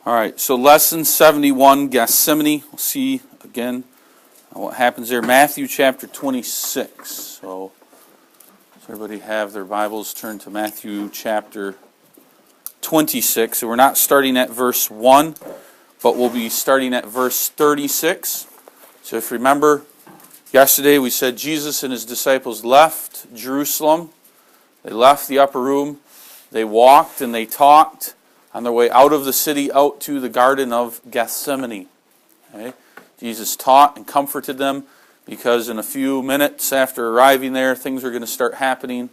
All right, so lesson 71, Gethsemane. We'll see again what happens there. Matthew chapter 26. So does everybody have their Bibles turned to Matthew chapter 26? So we're not starting at verse 1, but we'll be starting at verse 36. So if you remember, yesterday we said Jesus and his disciples left Jerusalem. They left the upper room. They walked and they talked on their way out of the city, out to the Garden of Gethsemane. Okay? Jesus taught and comforted them because in a few minutes after arriving there, things are going to start happening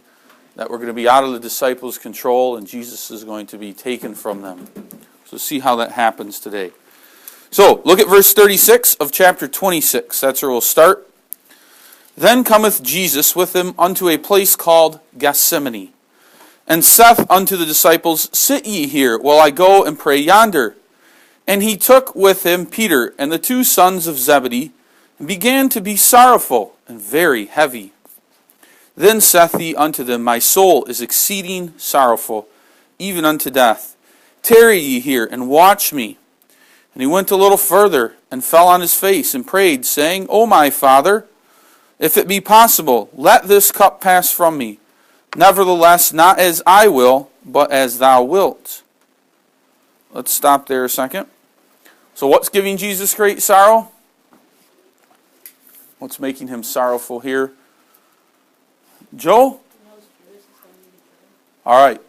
that were going to be out of the disciples' control, and Jesus is going to be taken from them. So see how that happens today. So, look at verse 36 of chapter 26. That's where we'll start. Then cometh Jesus with them unto a place called Gethsemane, and saith unto the disciples, Sit ye here, while I go and pray yonder. And he took with him Peter and the two sons of Zebedee, and began to be sorrowful and very heavy. Then saith he unto them, My soul is exceeding sorrowful, even unto death. Tarry ye here, and watch me. And he went a little further, and fell on his face, and prayed, saying, O my Father, if it be possible, let this cup pass from me. Nevertheless, not as I will, but as thou wilt. Let's stop there a second. So what's giving Jesus great sorrow? What's making him sorrowful here? Joe? All right.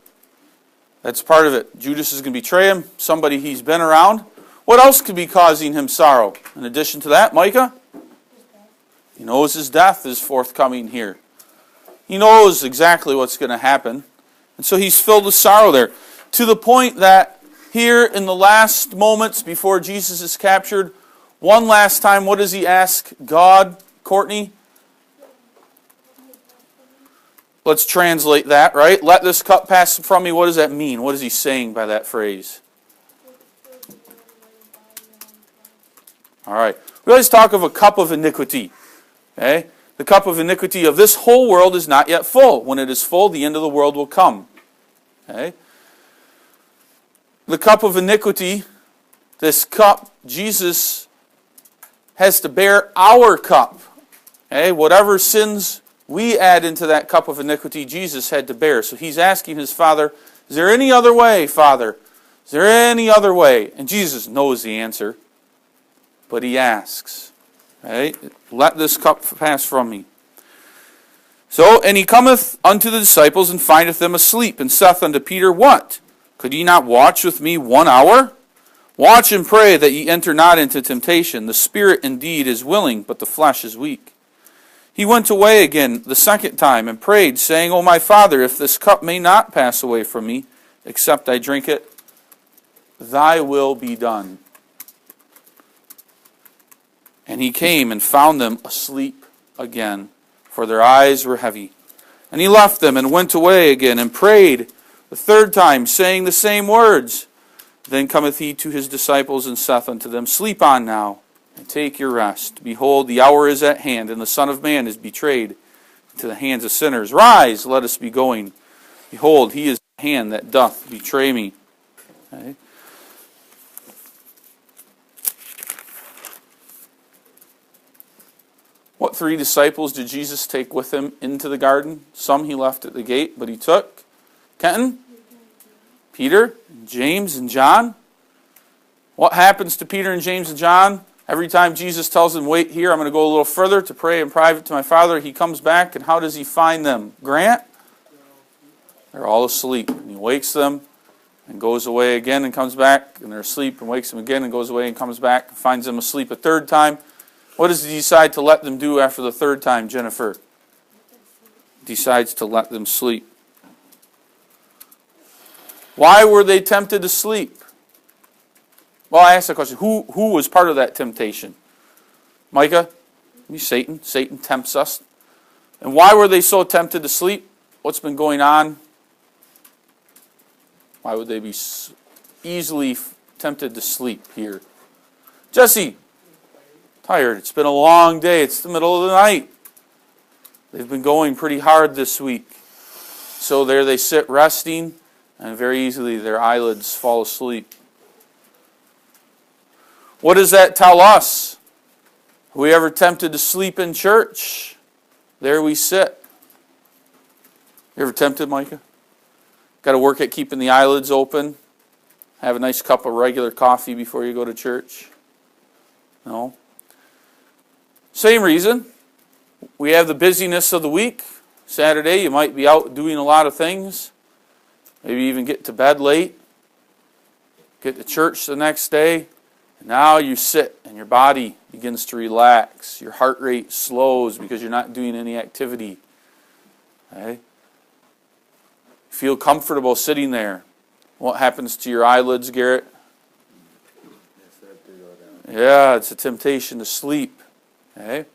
That's part of it. Judas is going to betray him. Somebody he's been around. What else could be causing him sorrow? In addition to that, Micah? He knows his death is forthcoming here. He knows exactly what's going to happen. And so he's filled with sorrow there. To the point that here in the last moments before Jesus is captured, one last time, what does he ask God, Courtney? Let's translate that, right? Let this cup pass from me. What does that mean? What is he saying by that phrase? All right. We always talk of a cup of iniquity. Okay? The cup of iniquity of this whole world is not yet full. When it is full, the end of the world will come. Okay? The cup of iniquity, this cup, Jesus has to bear our cup. Okay? Whatever sins we add into that cup of iniquity, Jesus had to bear. So he's asking his Father, is there any other way, Father? Is there any other way? And Jesus knows the answer, but he asks. Okay? Let this cup pass from me. So, and he cometh unto the disciples, and findeth them asleep, and saith unto Peter, What? Could ye not watch with me 1 hour? Watch and pray that ye enter not into temptation. The spirit indeed is willing, but the flesh is weak. He went away again the second time, and prayed, saying, O my Father, if this cup may not pass away from me, except I drink it, thy will be done. And he came and found them asleep again, for their eyes were heavy. And he left them and went away again and prayed the third time, saying the same words. Then cometh he to his disciples and saith unto them, Sleep on now, and take your rest. Behold, the hour is at hand, and the Son of Man is betrayed into the hands of sinners. Rise, let us be going. Behold, he is the hand that doth betray me. Okay. What 3 disciples did Jesus take with him into the garden? Some he left at the gate, but he took Kenton, Peter, James, and John. What happens to Peter and James and John? Every time Jesus tells them, wait here, I'm going to go a little further to pray in private to my Father, he comes back, and how does he find them? Grant? They're all asleep. And he wakes them and goes away again and comes back, and they're asleep, and wakes them again and goes away and comes back and finds them asleep a third time. What does he decide to let them do after the third time, Jennifer? Decides to let them sleep. Why were they tempted to sleep? Well, I asked that question. Who was part of that temptation? Micah? Satan. Satan tempts us. And why were they so tempted to sleep? What's been going on? Why would they be easily tempted to sleep here? Jesse? Tired. It's been a long day. It's the middle of the night. They've been going pretty hard this week. So there they sit resting, and very easily their eyelids fall asleep. What does that tell us? Are we ever tempted to sleep in church? There we sit. You ever tempted, Micah? Got to work at keeping the eyelids open? Have a nice cup of regular coffee before you go to church? No? Same reason. We have the busyness of the week. Saturday, you might be out doing a lot of things. Maybe even get to bed late. Get to church the next day. And now you sit and your body begins to relax. Your heart rate slows because you're not doing any activity. Okay? Feel comfortable sitting there. What happens to your eyelids, Garrett? Yeah, it's a temptation to sleep. Okay?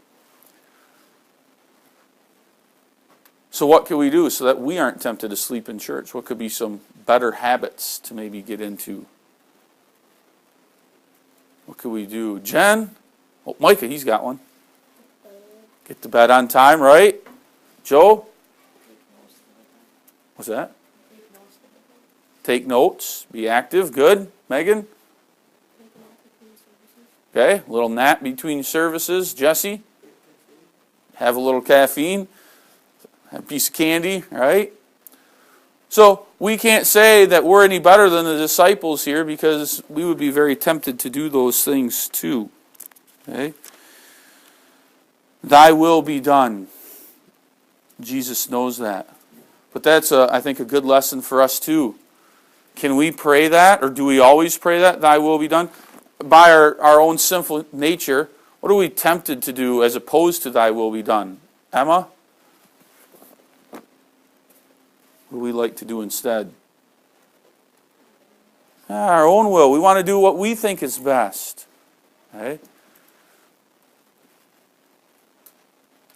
So what can we do so that we aren't tempted to sleep in church? What could be some better habits to maybe get into? What could we do? Jen? Oh, Micah, he's got one. Get to bed on time, right? Joe? What's that? Take notes. Be active. Good. Megan? Okay. A little nap between services. Jesse? Have a little caffeine. Have a piece of candy, right? So we can't say that we're any better than the disciples here because we would be very tempted to do those things too. Okay? Thy will be done. Jesus knows that. But that's, I think, a good lesson for us too. Can we pray that, or do we always pray that? Thy will be done? By our own sinful nature, what are we tempted to do as opposed to thy will be done? Emma? What do we like to do instead? Our own will. We want to do what we think is best. Okay?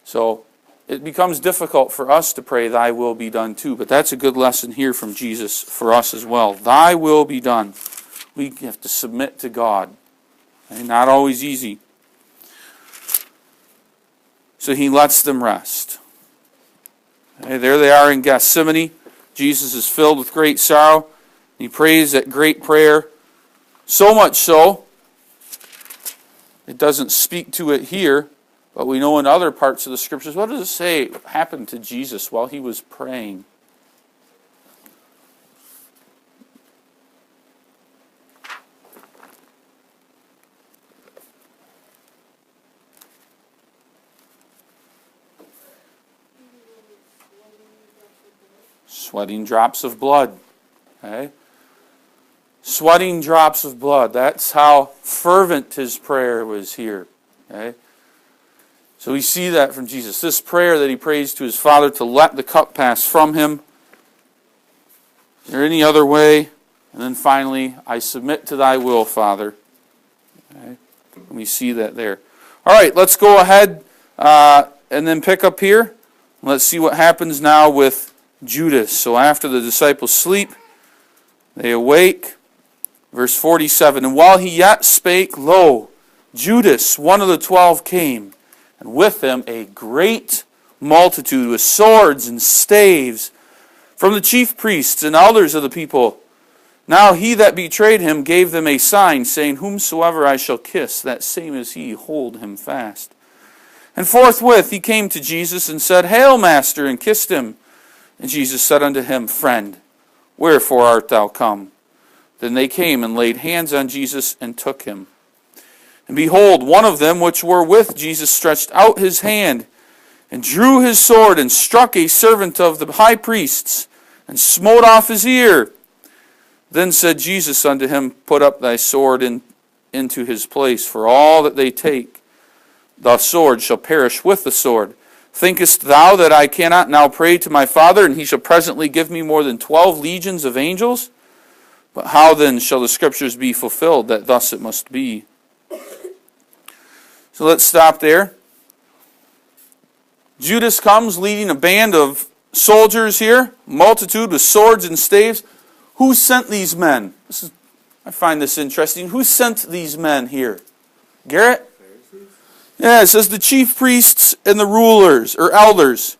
So it becomes difficult for us to pray, thy will be done too. But that's a good lesson here from Jesus for us as well. Thy will be done. We have to submit to God. Okay? Not always easy. So he lets them rest. Okay, there they are in Gethsemane. Jesus is filled with great sorrow. He prays that great prayer. So much so, it doesn't speak to it here, but we know in other parts of the Scriptures. What does it say happened to Jesus while he was praying? Sweating drops of blood. Okay? Sweating drops of blood. That's how fervent his prayer was here. Okay? So we see that from Jesus. This prayer that he prays to his Father to let the cup pass from him. Is there any other way? And then finally, I submit to thy will, Father. Okay? And we see that there. All right, let's go ahead and then pick up here. Let's see what happens now with Judas. So after the disciples sleep, they awake. Verse 47, and while he yet spake, lo, Judas, one of the 12, came, and with him a great multitude with swords and staves from the chief priests and elders of the people. Now he that betrayed him gave them a sign, saying, whomsoever I shall kiss, that same is he, hold him fast. And forthwith he came to Jesus and said, Hail, Master, and kissed him. And Jesus said unto him, Friend, wherefore art thou come? Then they came and laid hands on Jesus and took him. And behold, one of them which were with Jesus stretched out his hand and drew his sword and struck a servant of the high priest's and smote off his ear. Then said Jesus unto him, Put up thy sword into his place, for all that they take the sword shall perish with the sword. Thinkest thou that I cannot now pray to my Father, and he shall presently give me more than 12 legions of angels? But how then shall the Scriptures be fulfilled, that thus it must be? So let's stop there. Judas comes leading a band of soldiers here, multitude with swords and staves. Who sent these men? I find this interesting. Who sent these men here? Garrett? Yeah, it says the chief priests and the rulers, or elders.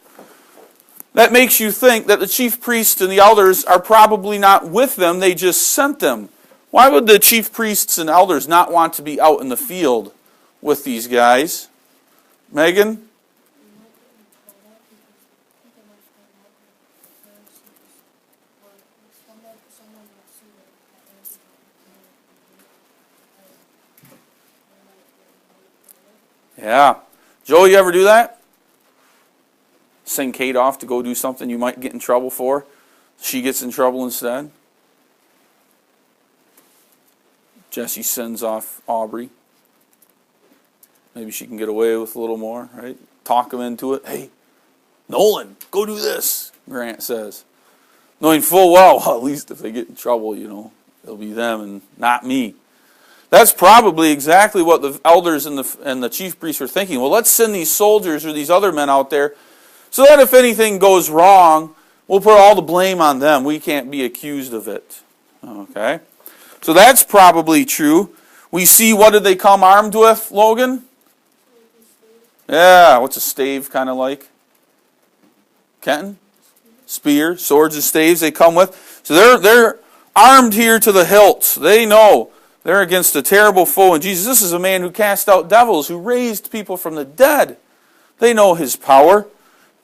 That makes you think that the chief priests and the elders are probably not with them, they just sent them. Why would the chief priests and elders not want to be out in the field with these guys? Megan? Yeah. Joe, you ever do that? Send Kate off to go do something you might get in trouble for. She gets in trouble instead. Jesse sends off Aubrey. Maybe she can get away with a little more, right? Talk him into it. Hey, Nolan, go do this, Grant says. Knowing full well, at least if they get in trouble, it'll be them and not me. That's probably exactly what the elders and the chief priests were thinking. Well, let's send these soldiers or these other men out there so that if anything goes wrong, we'll put all the blame on them. We can't be accused of it. Okay? So that's probably true. We see, what did they come armed with, Logan? Yeah, what's a stave kind of like? Kenton? Spear, swords and staves they come with. So they're armed here to the hilt. They know they're against a terrible foe. And Jesus, this is a man who cast out devils, who raised people from the dead. They know his power.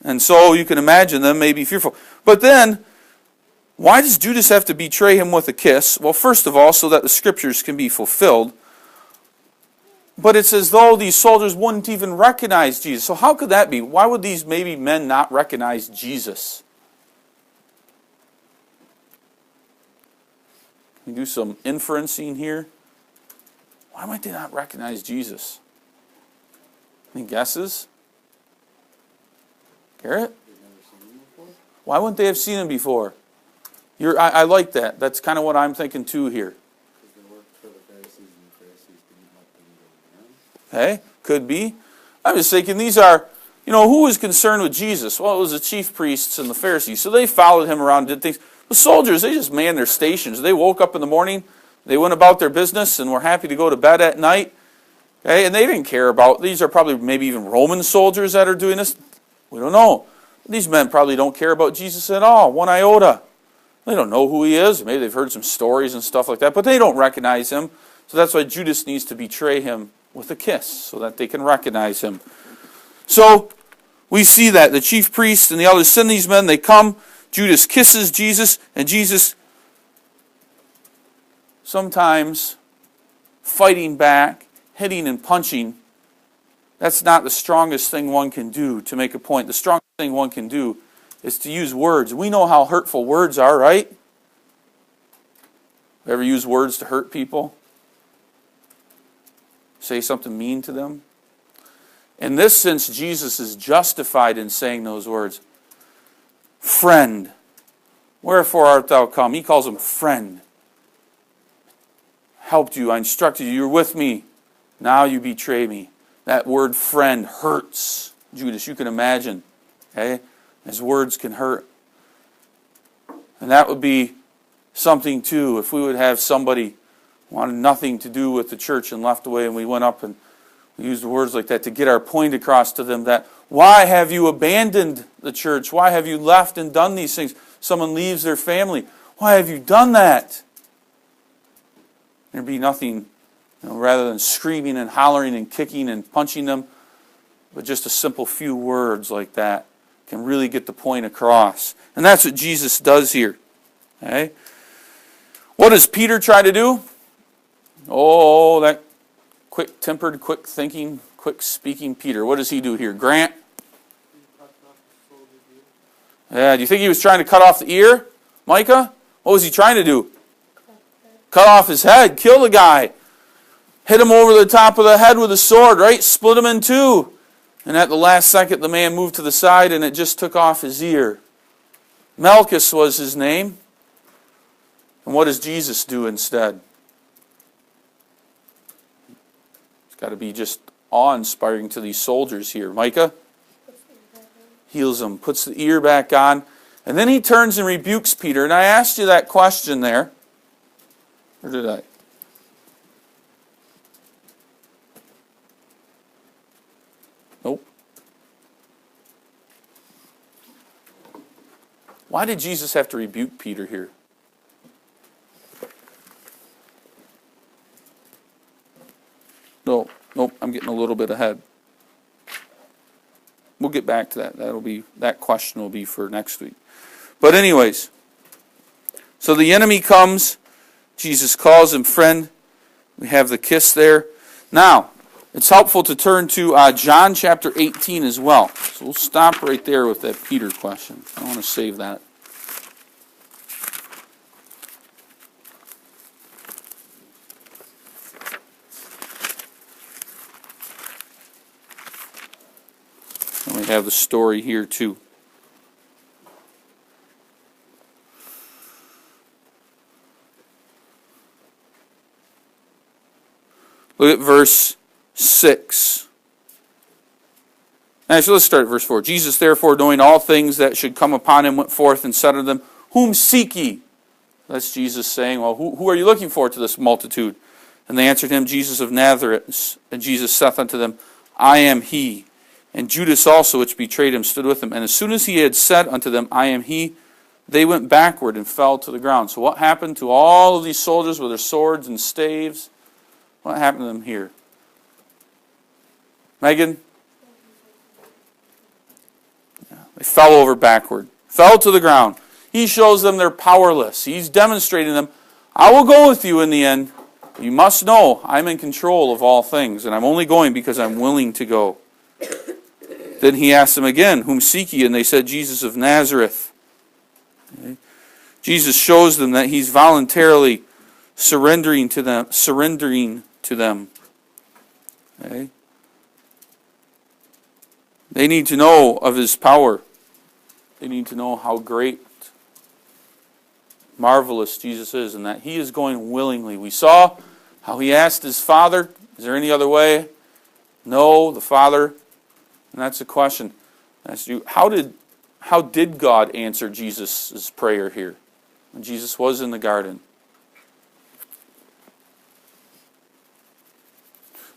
And so you can imagine them may be fearful. But then, why does Judas have to betray him with a kiss? Well, first of all, so that the scriptures can be fulfilled. But it's as though these soldiers wouldn't even recognize Jesus. So how could that be? Why would these maybe men not recognize Jesus? Can we do some inferencing here? Why might they not recognize Jesus? Any guesses? Garrett? Why wouldn't they have seen him before? I like that. That's kind of what I'm thinking too here. Hey, could be. I'm just thinking these are, who was concerned with Jesus? Well, it was the chief priests and the Pharisees. So they followed him around and did things. The soldiers, they just manned their stations. They woke up in the morning, they went about their business, and were happy to go to bed at night. Okay, and they didn't care about, these are probably maybe even Roman soldiers that are doing this. We don't know. These men probably don't care about Jesus at all, one iota. They don't know who he is. Maybe they've heard some stories and stuff like that, but they don't recognize him. So that's why Judas needs to betray him with a kiss, so that they can recognize him. So we see that. The chief priests and the elders send these men, they come, Judas kisses Jesus, and Jesus sometimes fighting back, hitting and punching, that's not the strongest thing one can do to make a point. The strongest thing one can do is to use words. We know how hurtful words are, right? Ever use words to hurt people? Say something mean to them? In this sense, Jesus is justified in saying those words. Friend, wherefore art thou come? He calls him friend. Helped you, I instructed you, you're with me. Now you betray me. That word friend hurts, Judas. You can imagine. Okay? His words can hurt. And that would be something too, if we would have somebody wanted nothing to do with the church and left away, and we went up and we used words like that to get our point across to them that, why have you abandoned the church? Why have you left and done these things? Someone leaves their family. Why have you done that? There'd be nothing, rather than screaming and hollering and kicking and punching them, but just a simple few words like that can really get the point across. And that's what Jesus does here. Okay? What does Peter try to do? Oh, that quick-tempered, quick-thinking, quick-speaking Peter. What does he do here? Grant? Yeah, do you think he was trying to cut off the ear? Micah? What was he trying to do? Cut off his head. Kill the guy. Hit him over the top of the head with a sword, right? Split him in two. And at the last second, the man moved to the side and it just took off his ear. Malchus was his name. And what does Jesus do instead? It's got to be just awe-inspiring to these soldiers here. Micah? Heals him, puts the ear back on, and then he turns and rebukes Peter. And I asked you that question there. Or did I? Nope. Why did Jesus have to rebuke Peter here? No, nope, I'm getting a little bit ahead. We'll get back to that. That question will be for next week. But anyways, so the enemy comes. Jesus calls him friend. We have the kiss there. Now, it's helpful to turn to John chapter 18 as well. So we'll stop right there with that Peter question. I want to save that. And we have the story here too. Look at verse 6. Actually, let's start at verse 4. Jesus, therefore, knowing all things that should come upon him, went forth and said unto them, Whom seek ye? That's Jesus saying, well, who are you looking for to this multitude? And they answered him, Jesus of Nazareth. And Jesus saith unto them, I am he. And Judas also, which betrayed him, stood with him. And as soon as he had said unto them, I am he, they went backward and fell to the ground. So what happened to all of these soldiers with their swords and staves? What happened to them here? Megan? Yeah, they fell over backward. Fell to the ground. He shows them they're powerless. He's demonstrating them, I will go with you in the end. You must know I'm in control of all things, and I'm only going because I'm willing to go. Then he asked them again, Whom seek ye? And they said, Jesus of Nazareth. Okay. Jesus shows them that he's voluntarily surrendering to them. Okay. They need to know of his power. They need to know how great, marvelous Jesus is, and that he is going willingly. We saw how he asked his Father, is there any other way? No, the Father. And that's the question. That's you. How did God answer Jesus' prayer here when Jesus was in the garden?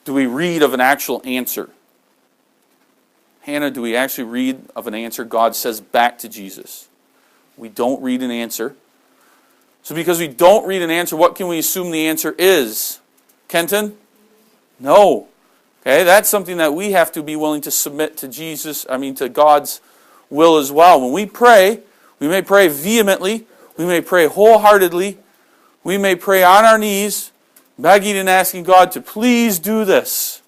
Do we read of an actual answer? Hannah, do we actually read of an answer God says back to Jesus? We don't read an answer. So because we don't read an answer, what can we assume the answer is? Kenton? No. Okay, that's something that we have to be willing to submit to to God's will as well. When we pray, we may pray vehemently, we may pray wholeheartedly, we may pray on our knees, begging and asking God to please do this.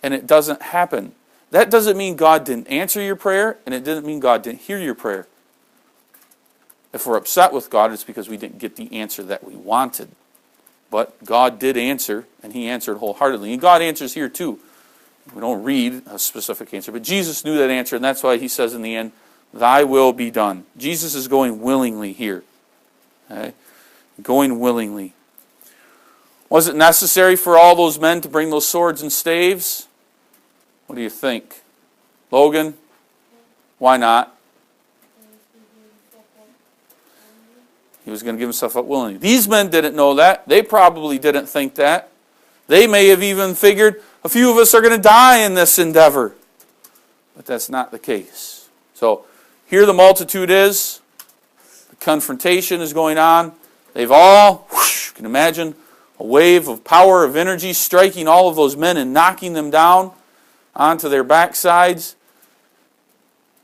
And it doesn't happen. That doesn't mean God didn't answer your prayer, and it didn't mean God didn't hear your prayer. If we're upset with God, it's because we didn't get the answer that we wanted. But God did answer, and he answered wholeheartedly. And God answers here too. We don't read a specific answer, but Jesus knew that answer, and that's why he says in the end, Thy will be done. Jesus is going willingly here. Okay? Going willingly. Was it necessary for all those men to bring those swords and staves? What do you think? Logan? Why not? He was going to give himself up willingly. These men didn't know that. They probably didn't think that. They may have even figured a few of us are going to die in this endeavor. But that's not the case. So here the multitude is. The confrontation is going on. They've all, you can imagine, a wave of power, of energy striking all of those men and knocking them down onto their backsides.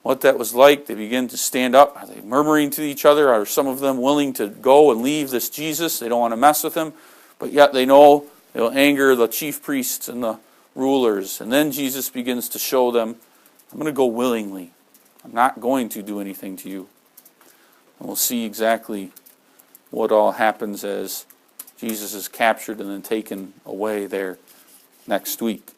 What that was like, they begin to stand up. Are they murmuring to each other? Are some of them willing to go and leave this Jesus? They don't want to mess with him, but yet they know they'll anger the chief priests and the rulers. And then Jesus begins to show them, I'm going to go willingly. I'm not going to do anything to you. And we'll see exactly what all happens as Jesus is captured and then taken away there next week.